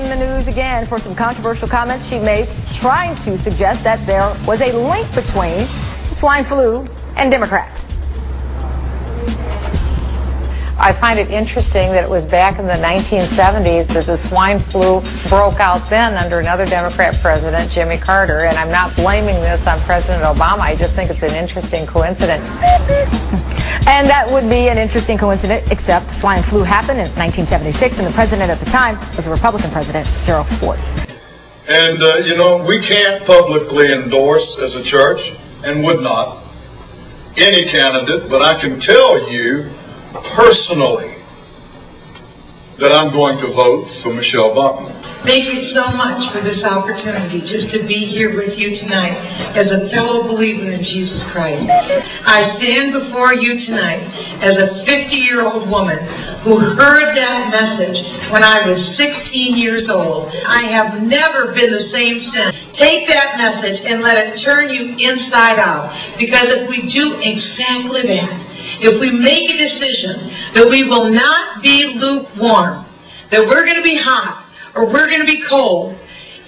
in the news again for some controversial comments she made, trying to suggest that there was a link between the swine flu and Democrats. I find it interesting that it was back in the 1970s that the swine flu broke out then under another Democrat president, Jimmy Carter, and I'm not blaming this on President Obama. I just think it's an interesting coincidence. And that would be an interesting coincidence, except the swine flu happened in 1976, and the president at the time was a Republican president, Gerald Ford. And, you know, we can't publicly endorse as a church, and would not, any candidate, but I can tell you personally that I'm going to vote for Michele Bachmann. Thank you so much for this opportunity just to be here with you tonight as a fellow believer in Jesus Christ. I stand before you tonight as a 50-year-old woman who heard that message when I was 16 years old. I have never been the same since. Take that message and let it turn you inside out, because if we do exactly that, if we make a decision that we will not be lukewarm, that we're going to be hot, or we're going to be cold,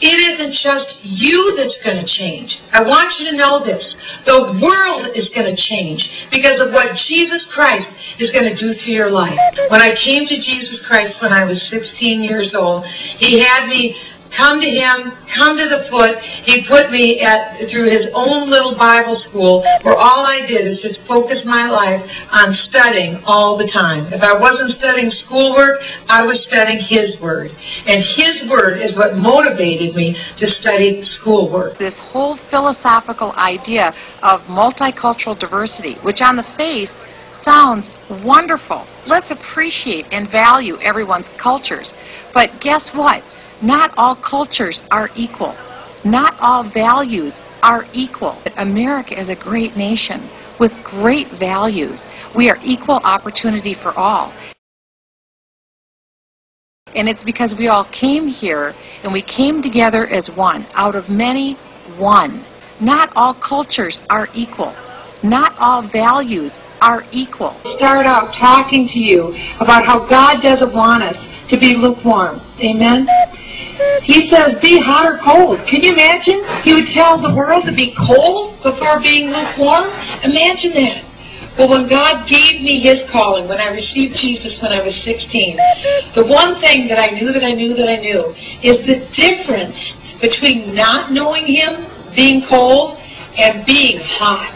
it isn't just you that's going to change. I want you to know this. The world is going to change because of what Jesus Christ is going to do to your life. When I came to Jesus Christ when I was 16 years old, He had me come to Him, come to the foot. He put me through His own little Bible school where all I did is just focus my life on studying all the time. If I wasn't studying schoolwork, I was studying His Word. And His Word is what motivated me to study schoolwork. This whole philosophical idea of multicultural diversity, which on the face sounds wonderful. Let's appreciate and value everyone's cultures. But guess what? Not all cultures are equal. Not all values are equal. America is a great nation with great values. We are equal opportunity for all. And it's because we all came here and we came together as one. Out of many, one. Not all cultures are equal. Not all values are equal. Start out talking to you about how God doesn't want us to be lukewarm. Amen? He says, be hot or cold. Can you imagine? He would tell the world to be cold before being lukewarm? Imagine that. Well, when God gave me His calling, when I received Jesus when I was 16, the one thing that I knew is the difference between not knowing Him, being cold, and being hot.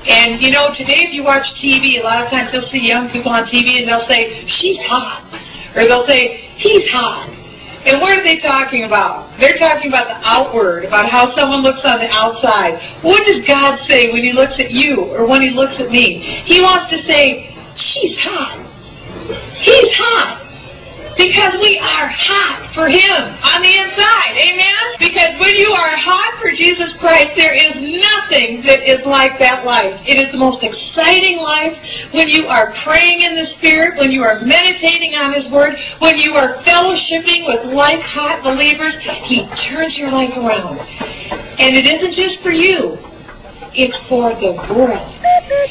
And you know, today if you watch TV, a lot of times you'll see young people on TV and they'll say, she's hot. Or they'll say, he's hot. And what are they talking about? They're talking about the outward, about how someone looks on the outside. What does God say when He looks at you or when He looks at me? He wants to say, she's hot. He's hot. Because we are hot for Him on the inside. Amen? Because when you are hot for Jesus Christ, there is nothing that is like that life. It is the most exciting life when you are praying in the Spirit, when you are meditating on His Word, when you are fellowshipping with like-hot believers. He turns your life around. And it isn't just for you. It's for the world.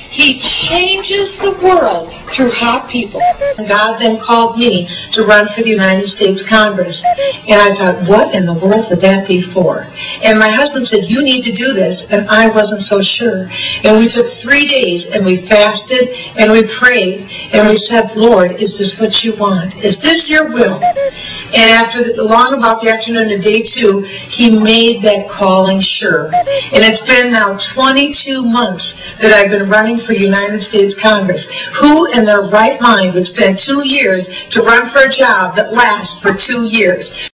He changes the world through hot people. And God then called me to run for the United States Congress. And I thought, what in the world would that be for? And my husband said, you need to do this. And I wasn't so sure. And we took 3 days and we fasted and we prayed and we said, Lord, is this what you want? Is this your will? And after long about the afternoon of day 2, He made that calling sure. And it's been now 22 months that I've been running for United States Congress. Who in their right mind would spend 2 years to run for a job that lasts for 2 years?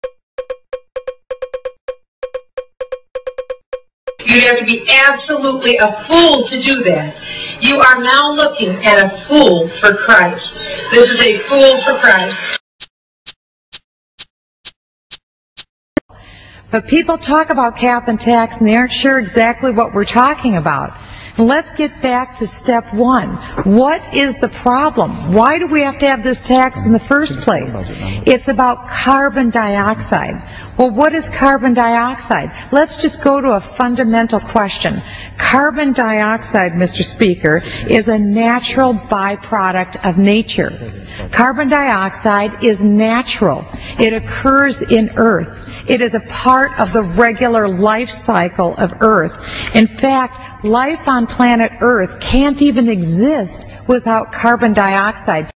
You'd have to be absolutely a fool to do that. You are now looking at a fool for Christ. This is a fool for Christ. But people talk about cap and tax and they aren't sure exactly what we're talking about. Let's get back to step one. What is the problem? Why do we have to have this tax in the first place? It's about carbon dioxide. Well, what is carbon dioxide? Let's just go to a fundamental question. Carbon dioxide, Mr. Speaker, is a natural byproduct of nature. Carbon dioxide is natural. It occurs in Earth. It is a part of the regular life cycle of Earth. In fact, life on planet Earth can't even exist without carbon dioxide.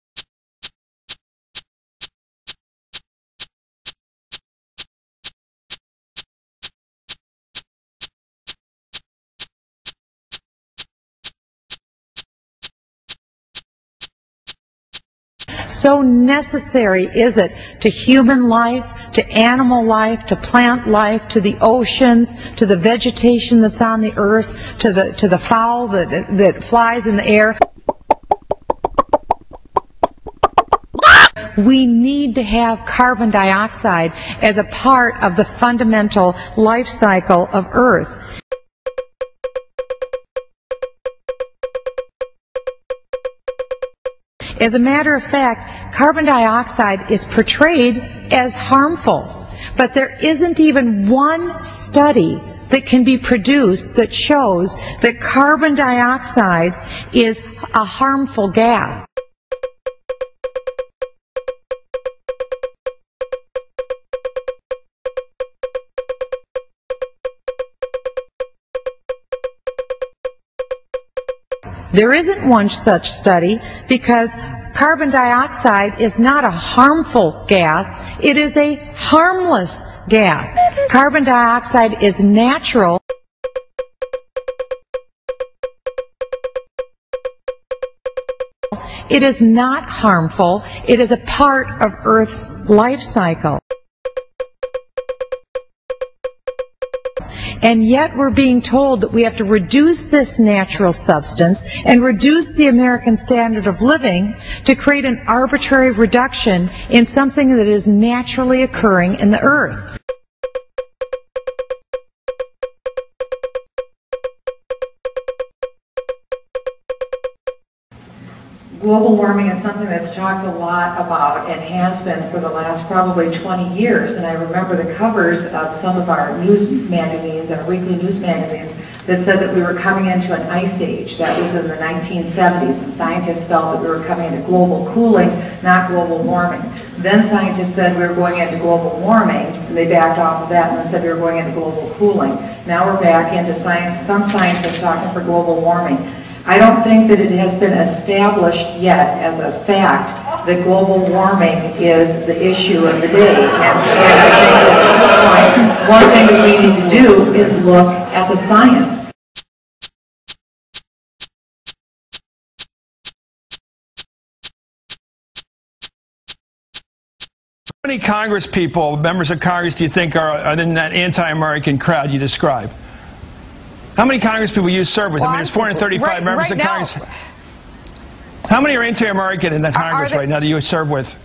So necessary is it to human life, to animal life, to plant life, to the oceans, to the vegetation that's on the earth, to the fowl that flies in the air. We need to have carbon dioxide as a part of the fundamental life cycle of Earth. As a matter of fact, carbon dioxide is portrayed as harmful, but there isn't even one study that can be produced that shows that carbon dioxide is a harmful gas. There isn't one such study because carbon dioxide is not a harmful gas, it is a harmless gas. Carbon dioxide is natural. It is not harmful, it is a part of Earth's life cycle. And yet we're being told that we have to reduce this natural substance and reduce the American standard of living to create an arbitrary reduction in something that is naturally occurring in the earth. Global warming is something that's talked a lot about and has been for the last probably 20 years. And I remember the covers of some of our news magazines, our weekly news magazines, that said that we were coming into an ice age. That was in the 1970s, and scientists felt that we were coming into global cooling, not global warming. Then scientists said we were going into global warming, and they backed off of that and then said we were going into global cooling. Now we're back into some scientists talking for global warming. I don't think that it has been established yet as a fact that global warming is the issue of the day. And I think that at this point, one thing that we need to do is look at the science. How many Congress people, members of Congress, do you think are in that anti-American crowd you describe? How many Congress people you serve with? I mean, there's 435 members of Congress. How many are anti-American in the Congress right now that you serve with?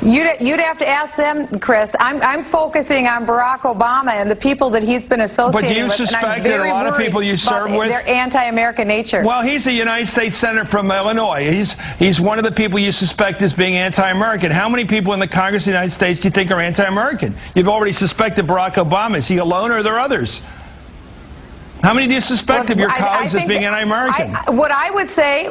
You'd have to ask them, Chris. I'm focusing on Barack Obama and the people that he's been associated with. But do you suspect that a lot of people you serve with, their anti-American nature? Well, he's a United States Senator from Illinois. He's one of the people you suspect as being anti-American. How many people in the Congress of the United States do you think are anti-American? You've already suspected Barack Obama. Is he alone or are there others? How many do you suspect of your colleagues as being anti-American? What I would say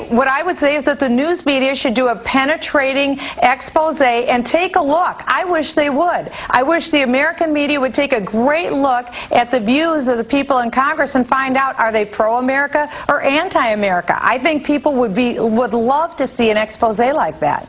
is that the news media should do a penetrating expose and take a look. I wish they would. I wish the American media would take a great look at the views of the people in Congress and find out, are they pro-America or anti-America? I think people would love to see an expose like that.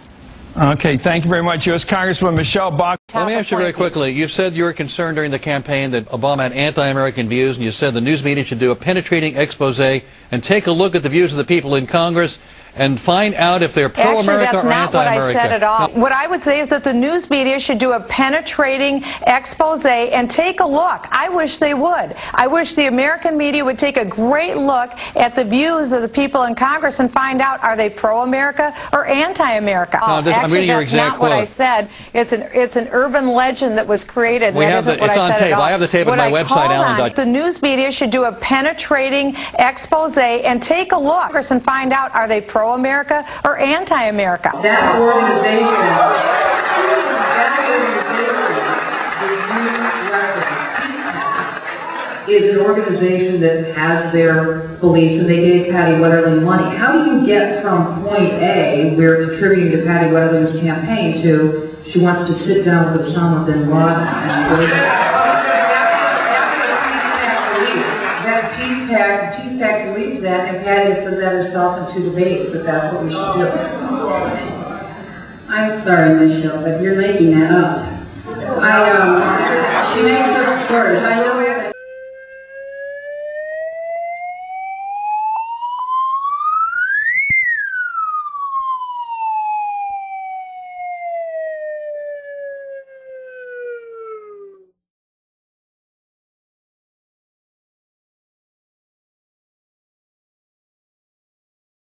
Okay, thank you very much, U.S. Congresswoman Michele Bachmann. Let me ask you very quickly. You've said you were concerned during the campaign that Obama had anti-American views, and you said the news media should do a penetrating expose and take a look at the views of the people in Congress and find out if they're pro-America or anti-America. Actually, that's not what I said at all. What I would say is that the news media should do a penetrating expose and take a look. I wish they would. I wish the American media would take a great look at the views of the people in Congress and find out, are they pro-America or anti-America? Does Actually, that's not what I said. It's an urban legend that was created. We have it's on tape. I have the tape at my website, Alan. The news media should do a penetrating expose and take a look and find out, are they pro-America or anti-America? That organization is an organization that has their beliefs, and they gave Patty Wetterling money. How do you get from point A, we're contributing to Patty Wetterling's campaign, to she wants to sit down with Osama bin Laden and go that Peace Pact believes that, and Patty has said that herself in 2 debates, that that's what we should do. I'm sorry, Michelle, but you're making that up. She makes up stories. I know